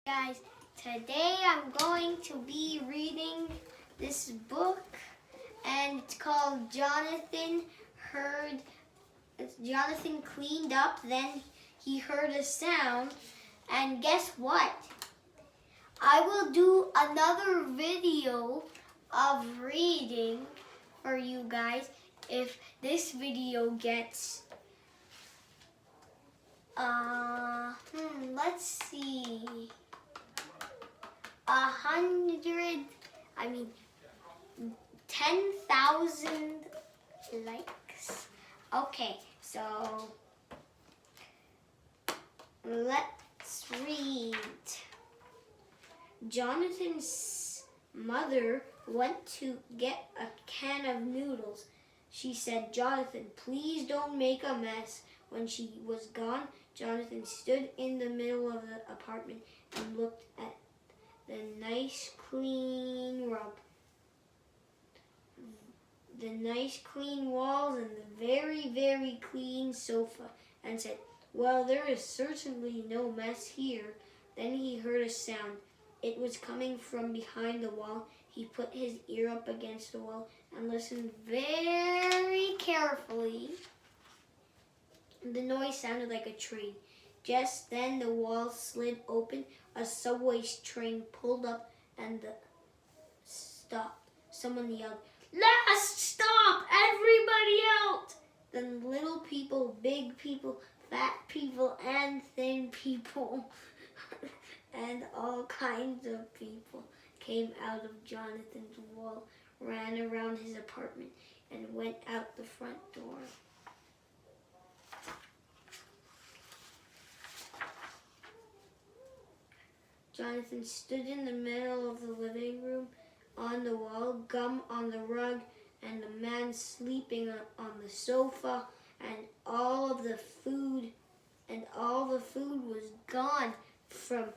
Guys, today I'm going to be reading this book, and it's called Jonathan cleaned up, then he heard a sound, and guess what? I will do another video of reading for you guys if this video gets let's see, 10,000 likes. Okay, so let's read. Jonathan's mother went to get a can of noodles. She said, "Jonathan, please don't make a mess." When she was gone, Jonathan stood in the middle of the apartment and looked at the nice clean walls and the very, very clean sofa, and said, "Well, there is certainly no mess here." Then he heard a sound. It was coming from behind the wall. He put his ear up against the wall and listened very carefully. The noise sounded like a train. Just then the wall slid open. A subway train pulled up and stopped. Someone yelled, "Last stop! Everybody out!" Then little people, big people, fat people, and thin people, and all kinds of people came out of Jonathan's wall, ran around his apartment, and went out the front door. Jonathan stood in the middle of the living room, on the wall, gum on the rug, and the man sleeping on the sofa, and all the food was gone from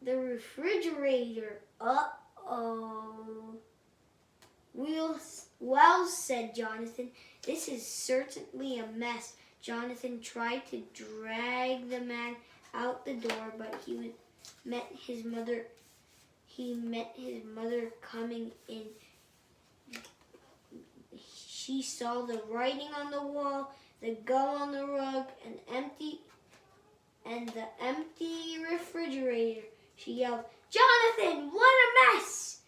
the refrigerator. Uh-oh. Well, said Jonathan, "this is certainly a mess." Jonathan tried to drag the man out the door, but he met his mother coming in. She saw the writing on the wall, the gum on the rug, and the empty refrigerator. She yelled, "Jonathan, what a mess!"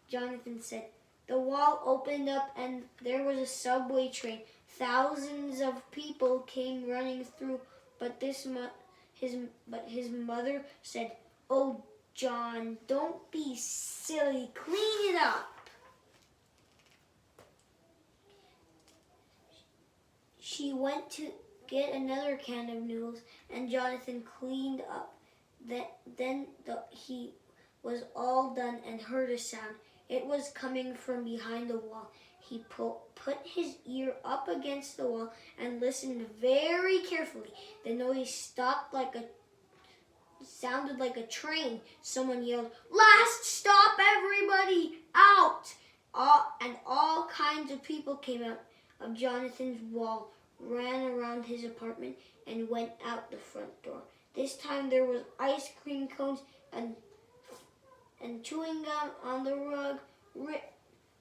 Jonathan said. The wall opened up and there was a subway train. Thousands of people came running through, but his mother said, "Oh, John, don't be silly. Clean it up." She went to get another can of noodles, and Jonathan cleaned up. Then he was all done and heard a sound. It was coming from behind the wall. He put his ear up against the wall and listened very carefully. The noise sounded like a train. Someone yelled, "Last stop, everybody out!" And all kinds of people came out of Jonathan's wall, ran around his apartment, and went out the front door. This time there was ice cream cones and chewing gum on the rug,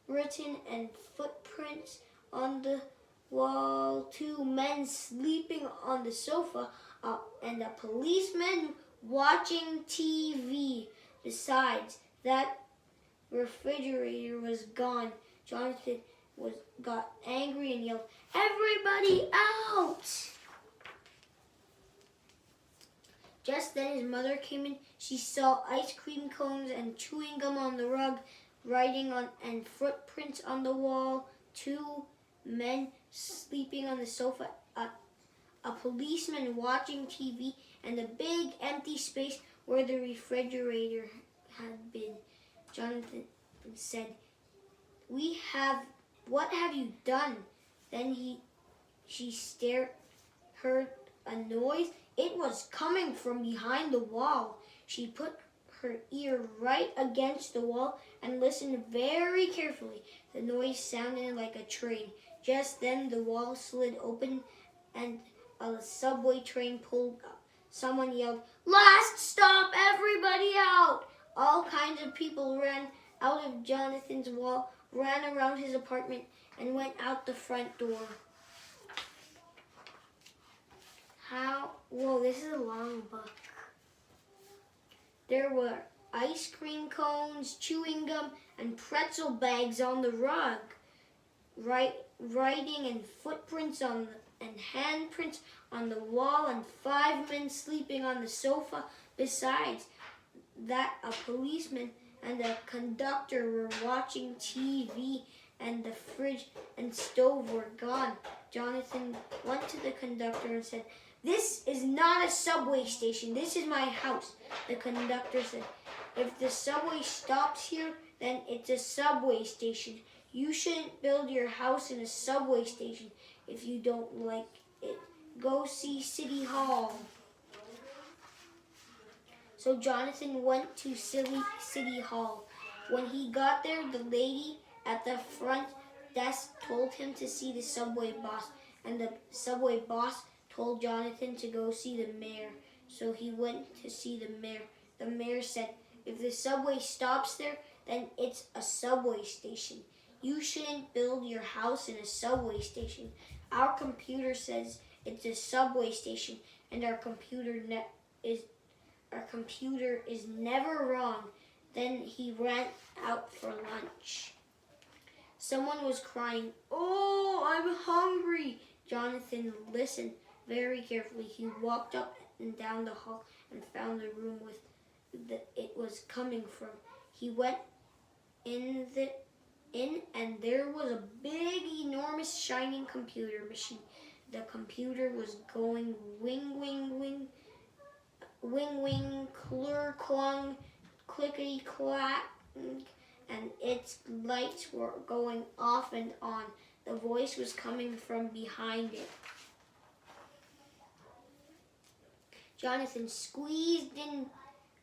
written and footprints on the wall, 2 men sleeping on the sofa, and a policeman watching TV. Besides, that refrigerator was gone. Jonathan got angry and yelled, "Everybody out!" Just then his mother came in. She saw ice cream cones and chewing gum on the rug, writing on and footprints on the wall, 2 men sleeping on the sofa, a policeman watching TV, and a big empty space where the refrigerator had been. Jonathan said, "What have you done?" Then she heard a noise. It was coming from behind the wall. She put her ear right against the wall and listened very carefully. The noise sounded like a train. Just then the wall slid open and a subway train pulled up. Someone yelled, "Last stop, everybody out!" All kinds of people ran out of Jonathan's wall, ran around his apartment, and went out the front door. Whoa, this is a long book. There were ice cream cones, chewing gum, and pretzel bags on the rug. Writing and footprints and handprints on the wall, and 5 men sleeping on the sofa. Besides that, a policeman and a conductor were watching TV, and the fridge and stove were gone. Jonathan went to the conductor and said, "This is not a subway station. This is my house." The conductor said, "If the subway stops here, then it's a subway station. You shouldn't build your house in a subway station if you don't like it. Go see City Hall." So Jonathan went to City Hall. When he got there, the lady at the front desk told him to see the subway boss, and the subway boss told Jonathan to go see the mayor. So he went to see the mayor. The mayor said, "If the subway stops there, then it's a subway station. You shouldn't build your house in a subway station. Our computer says it's a subway station, and our computer is never wrong." Then he ran out for lunch. Someone was crying, "Oh, I'm hungry." Jonathan listened very carefully. He walked up and down the hall and found the room it was coming from. He went in, and there was a big, enormous, shining computer machine. The computer was going wing, wing, wing, wing, wing, clur, clung, clickety, clack, and its lights were going off and on. The voice was coming from behind it. Jonathan squeezed in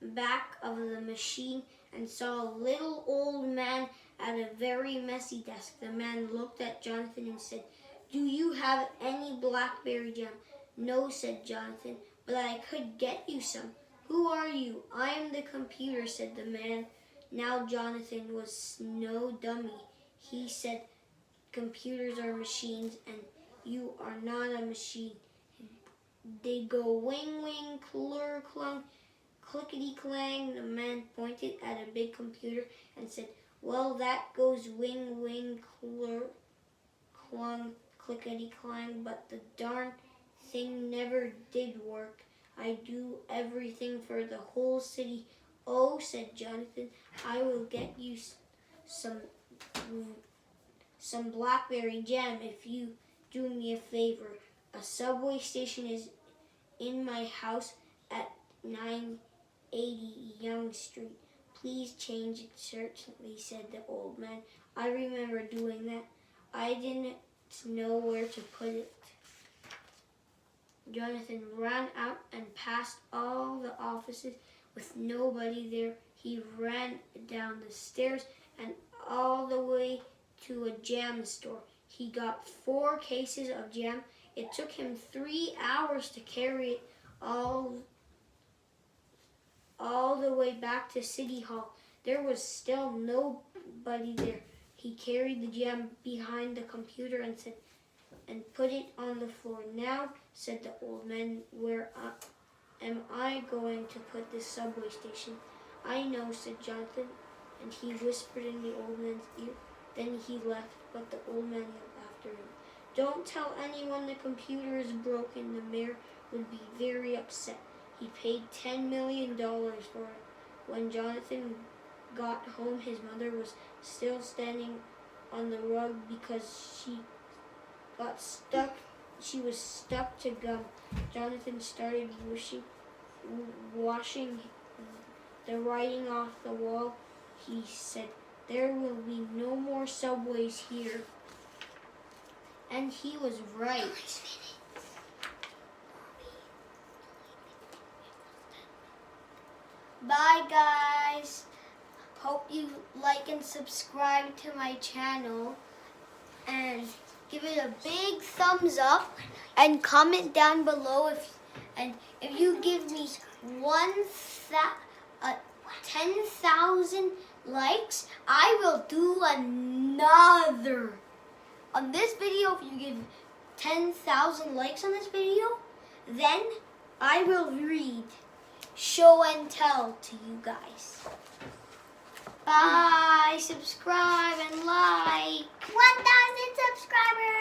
back of the machine and saw a little old man at a very messy desk. The man looked at Jonathan and said, "Do you have any blackberry jam?" "No," said Jonathan, "but I could get you some." "Who are you?" "I am the computer," said the man. Now Jonathan was no dummy. He said, "Computers are machines, and you are not a machine. They go wing, wing, clur, clung, clickety, clang." The man pointed at a big computer and said, "Well, that goes wing, wing, clur, clung, clickety, clang, but the darn thing never did work. I do everything for the whole city." "Oh," said Jonathan, "I will get you some blackberry jam if you do me a favor. A subway station is in my house at 980 Young Street. Please change it." "Certainly," said the old man. "I remember doing that. I didn't know where to put it." Jonathan ran out and past all the offices with nobody there. He ran down the stairs and all the way to a jam store. He got 4 cases of jam. It took him 3 hours to carry it all the way back to City Hall. There was still nobody there. He carried the jam behind the computer and put it on the floor. "Now," said the old man, "where am I going to put this subway station?" "I know," said Jonathan, and he whispered in the old man's ear. Then he left, but the old man yelled after him, "Don't tell anyone the computer is broken. The mayor would be very upset." He paid $10 million for it. When Jonathan got home, his mother was still standing on the rug because she was stuck to gum. Jonathan started washing the writing off the wall. He said, "There will be no more subways here." And he was right. Bye, guys. Hope you like and subscribe to my channel. And give it a big thumbs up. And comment down below And if you give me 10,000 likes, I will do another. On this video, if you give 10,000 likes on this video, then I will read Show and Tell to you guys. Bye. Subscribe and like. 1,000 subscribers.